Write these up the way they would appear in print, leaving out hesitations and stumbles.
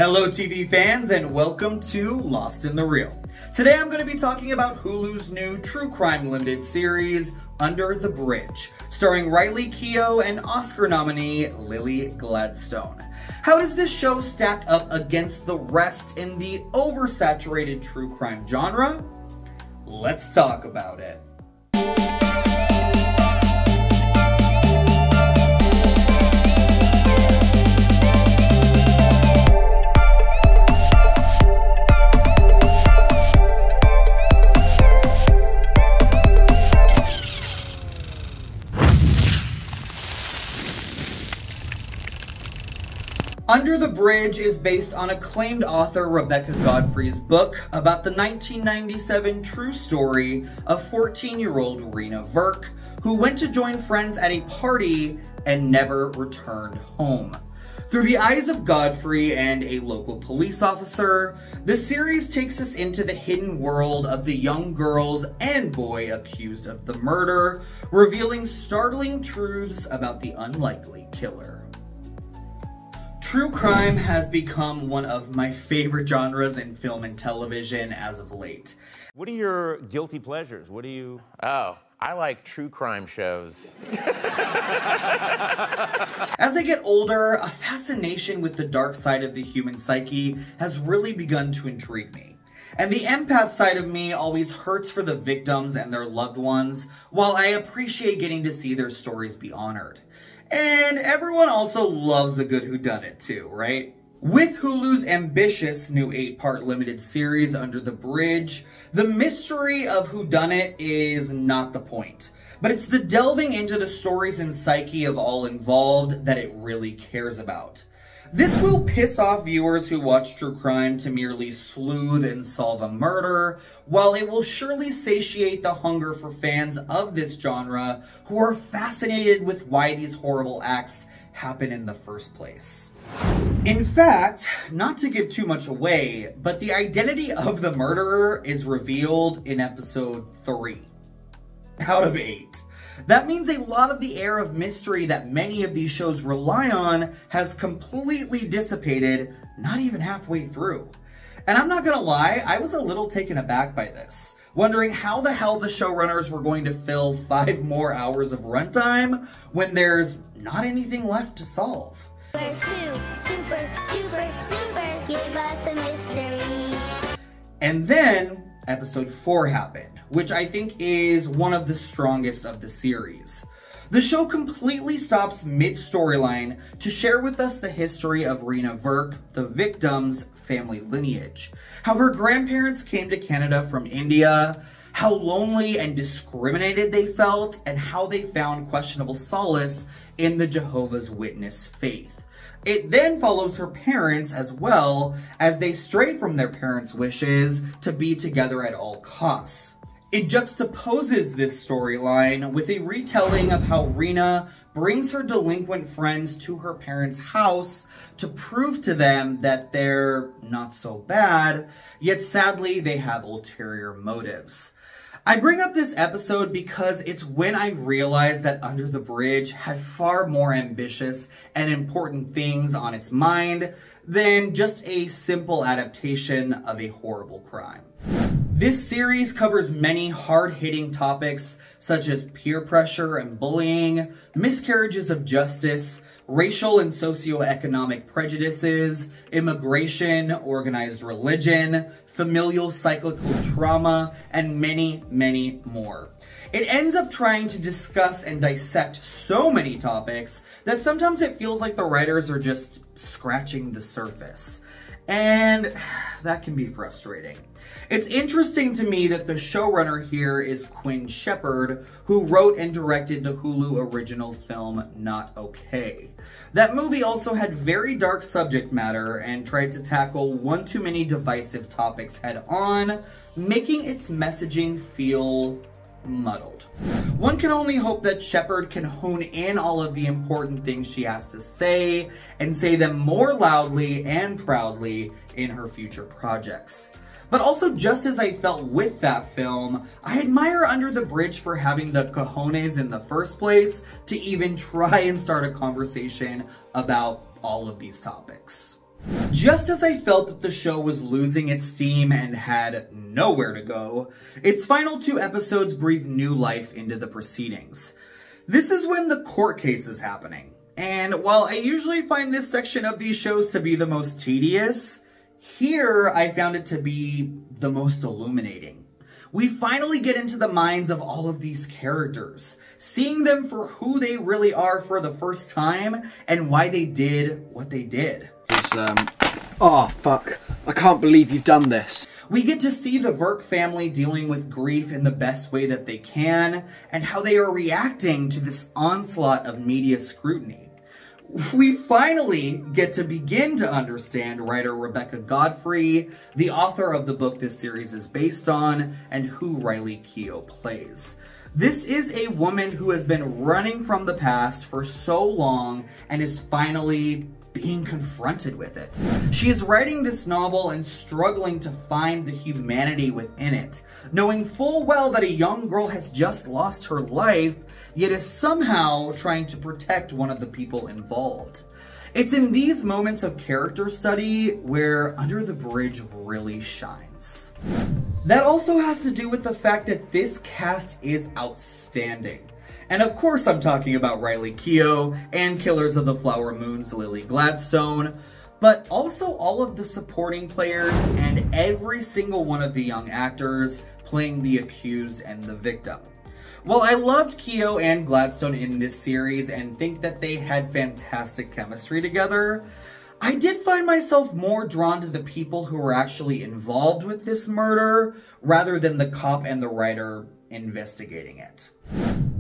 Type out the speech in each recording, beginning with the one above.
Hello TV fans and welcome to Lost in the Reel. Today I'm going to be talking about Hulu's new true crime limited series, Under the Bridge, starring Riley Keough and Oscar nominee Lily Gladstone. How does this show stack up against the rest in the oversaturated true crime genre? Let's talk about it. Under the Bridge is based on acclaimed author Rebecca Godfrey's book about the 1997 true story of 14-year-old Rena Verk, who went to join friends at a party and never returned home. Through the eyes of Godfrey and a local police officer, the series takes us into the hidden world of the young girls and boy accused of the murder, revealing startling truths about the unlikely killer. True crime has become one of my favorite genres in film and television as of late. What are your guilty pleasures? What do you... Oh, I like true crime shows. As I get older, a fascination with the dark side of the human psyche has really begun to intrigue me. And the empath side of me always hurts for the victims and their loved ones, while I appreciate getting to see their stories be honored. And everyone also loves a good whodunit too, right? With Hulu's ambitious new 8-part limited series Under the Bridge, the mystery of whodunit is not the point, but it's the delving into the stories and psyche of all involved that it really cares about. This will piss off viewers who watch true crime to merely sleuth and solve a murder, while it will surely satiate the hunger for fans of this genre who are fascinated with why these horrible acts happen in the first place. In fact, not to give too much away, but the identity of the murderer is revealed in episode 3 out of 8. That means a lot of the air of mystery that many of these shows rely on has completely dissipated, not even halfway through. And I'm not gonna lie, I was a little taken aback by this, wondering how the hell the showrunners were going to fill 5 more hours of runtime when there's not anything left to solve. We're two super duper supers, give us a mystery. And then episode 4 happened, which I think is one of the strongest of the series. The show completely stops mid-storyline to share with us the history of Rena Verk, the victim's family lineage, how her grandparents came to Canada from India, how lonely and discriminated they felt, and how they found questionable solace in the Jehovah's Witness faith. It then follows her parents as well, as they stray from their parents' wishes to be together at all costs. It juxtaposes this storyline with a retelling of how Rena brings her delinquent friends to her parents' house to prove to them that they're not so bad, yet sadly they have ulterior motives. I bring up this episode because it's when I realized that Under the Bridge had far more ambitious and important things on its mind than just a simple adaptation of a horrible crime. This series covers many hard-hitting topics such as peer pressure and bullying, miscarriages of justice, racial and socioeconomic prejudices, immigration, organized religion, familial cyclical trauma, and many, many more. It ends up trying to discuss and dissect so many topics that sometimes it feels like the writers are just scratching the surface. And that can be frustrating. It's interesting to me that the showrunner here is Quinn Shepard, who wrote and directed the Hulu original film Not Okay. That movie also had very dark subject matter and tried to tackle one too many divisive topics head on, making its messaging feel muddled. One can only hope that Shepard can hone in all of the important things she has to say and say them more loudly and proudly in her future projects. But also, just as I felt with that film, I admire Under the Bridge for having the cojones in the first place to even try and start a conversation about all of these topics. Just as I felt that the show was losing its steam and had nowhere to go, its final 2 episodes breathed new life into the proceedings. This is when the court case is happening, and while I usually find this section of these shows to be the most tedious, here I found it to be the most illuminating. We finally get into the minds of all of these characters, seeing them for who they really are for the first time and why they did what they did. Oh fuck, I can't believe you've done this. We get to see the Verk family dealing with grief in the best way that they can, and how they are reacting to this onslaught of media scrutiny. We finally get to begin to understand writer Rebecca Godfrey, the author of the book this series is based on, and who Riley Keough plays. This is a woman who has been running from the past for so long and is finally being confronted with it. She is writing this novel and struggling to find the humanity within it, knowing full well that a young girl has just lost her life, yet is somehow trying to protect one of the people involved. It's in these moments of character study where Under the Bridge really shines. That also has to do with the fact that this cast is outstanding. And of course I'm talking about Riley Keough and Killers of the Flower Moon's Lily Gladstone, but also all of the supporting players and every single one of the young actors playing the accused and the victim. While I loved Keough and Gladstone in this series and think that they had fantastic chemistry together, I did find myself more drawn to the people who were actually involved with this murder rather than the cop and the writer investigating it.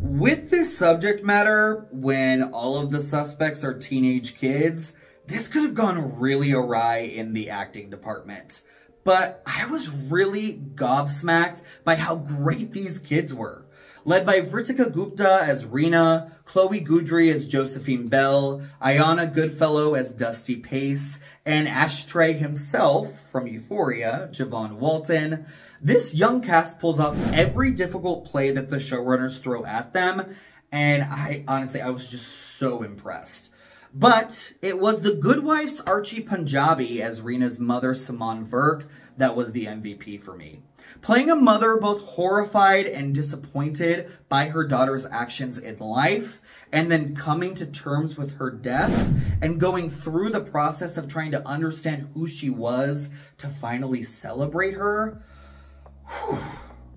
With this subject matter, when all of the suspects are teenage kids, this could have gone really awry in the acting department. But I was really gobsmacked by how great these kids were. Led by Ritika Gupta as Reena, Chloe Goudry as Josephine Bell, Ayana Goodfellow as Dusty Pace, and Ashtray himself from Euphoria, Javon Walton. This young cast pulls off every difficult play that the showrunners throw at them, and I was just so impressed. But it was The Good Wife's Archie Punjabi as Reena's mother, Saman Verk, that was the MVP for me. Playing a mother both horrified and disappointed by her daughter's actions in life, and then coming to terms with her death, and going through the process of trying to understand who she was to finally celebrate her.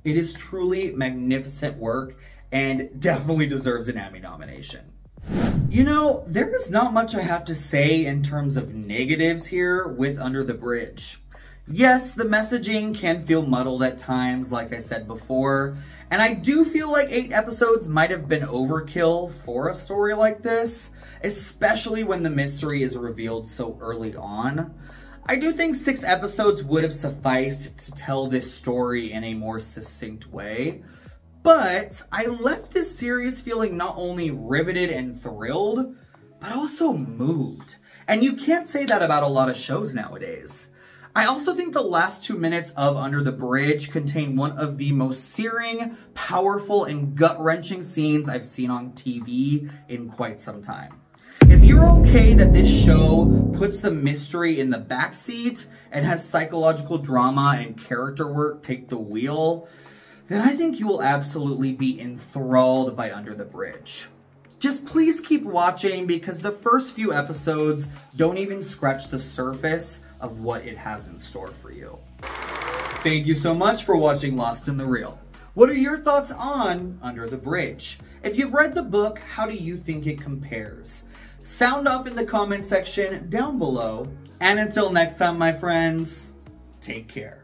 It is truly magnificent work and definitely deserves an Emmy nomination. You know, there is not much I have to say in terms of negatives here with Under the Bridge. Yes, the messaging can feel muddled at times, like I said before, and I do feel like 8 episodes might have been overkill for a story like this, especially when the mystery is revealed so early on. I do think 6 episodes would have sufficed to tell this story in a more succinct way, but I left this series feeling not only riveted and thrilled, but also moved. And you can't say that about a lot of shows nowadays. I also think the last 2 minutes of Under the Bridge contain one of the most searing, powerful, and gut-wrenching scenes I've seen on TV in quite some time. If you're okay that this show puts the mystery in the backseat and has psychological drama and character work take the wheel, then I think you will absolutely be enthralled by Under the Bridge. Just please keep watching because the first few episodes don't even scratch the surface of what it has in store for you. Thank you so much for watching Lost in the Reel. What are your thoughts on Under the Bridge? If you've read the book, how do you think it compares? Sound off in the comment section down below. And until next time, my friends, take care.